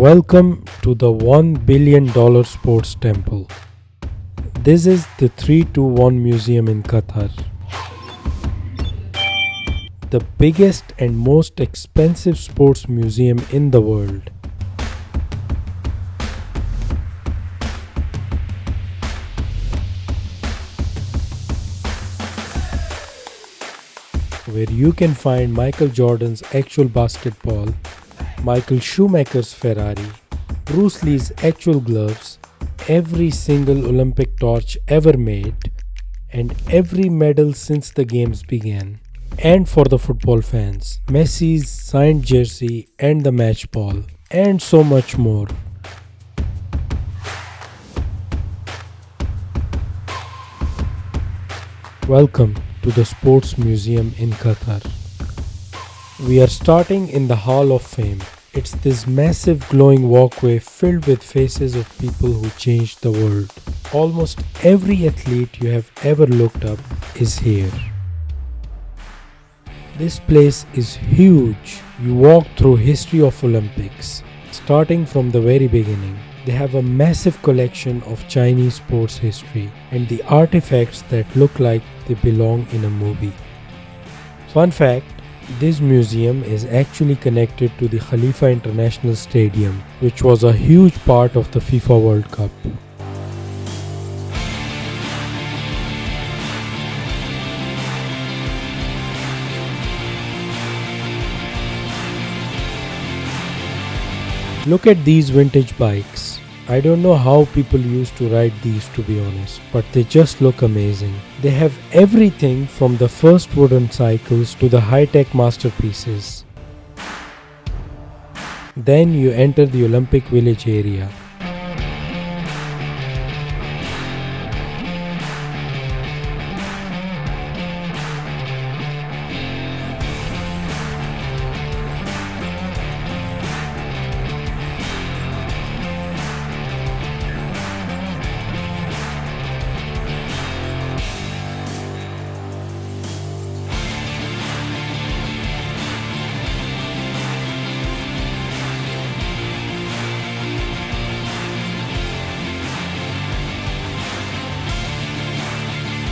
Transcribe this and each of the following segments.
Welcome to the $1 billion sports temple. This is the 321 Museum in Qatar, the biggest and most expensive sports museum in the world. Where you can find Michael Jordan's actual basketball, Michael Schumacher's Ferrari, Bruce Lee's actual gloves, every single Olympic torch ever made, and every medal since the games began. And for the football fans, Messi's signed jersey and the match ball, and so much more. Welcome to the Sports Museum in Qatar. We are starting in the Hall of Fame. It's this massive glowing walkway filled with faces of people who changed the world. Almost every athlete you have ever looked up is here. This place is huge. You walk through history of Olympics, starting from the very beginning. They have a massive collection of Chinese sports history and the artifacts that look like they belong in a movie. Fun fact, this museum is actually connected to the Khalifa International Stadium, which was a huge part of the FIFA World Cup. Look at these vintage bikes. I don't know how people used to ride these, to be honest, but they just look amazing. They have everything from the first wooden cycles to the high-tech masterpieces. Then you enter the Olympic Village area.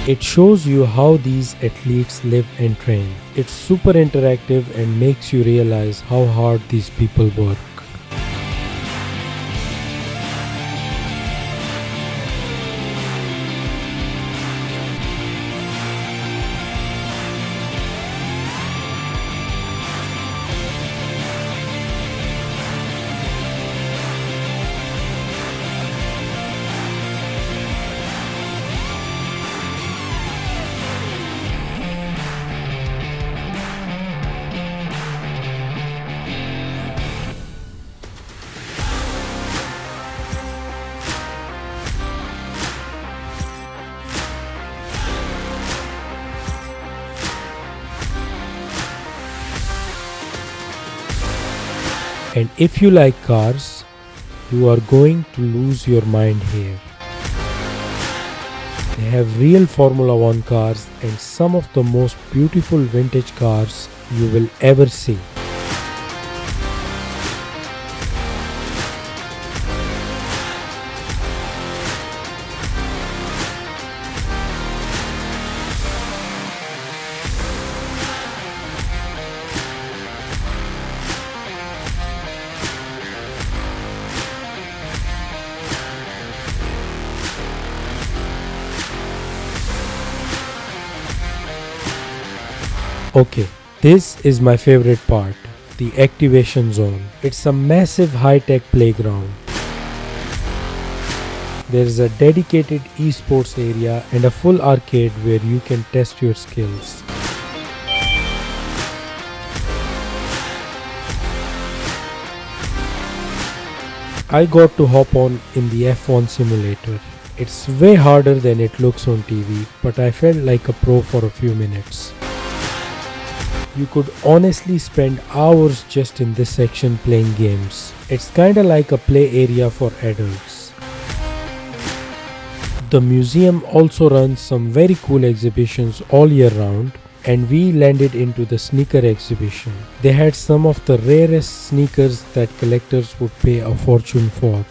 It shows you how these athletes live and train. It's super interactive and makes you realize how hard these people work. And if you like cars, you are going to lose your mind here. They have real Formula 1 cars and some of the most beautiful vintage cars you will ever see. Okay, this is my favorite part, the activation zone. It's a massive high-tech playground. There is a dedicated esports area and a full arcade where you can test your skills. I got to hop on in the F1 simulator. It's way harder than it looks on TV, but I felt like a pro for a few minutes. You could honestly spend hours just in this section playing games. It's kinda like a play area for adults. The museum also runs some very cool exhibitions all year round, and we landed into the sneaker exhibition. They had some of the rarest sneakers that collectors would pay a fortune for.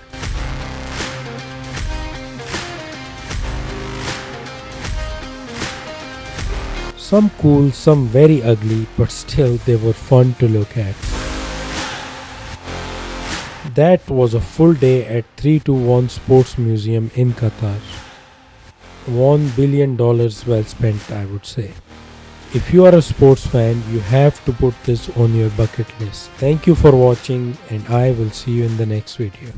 Some cool, some very ugly, but still they were fun to look at. That was a full day at 321 Sports Museum in Qatar. $1 billion well spent, I would say. If you are a sports fan, you have to put this on your bucket list. Thank you for watching, and I will see you in the next video.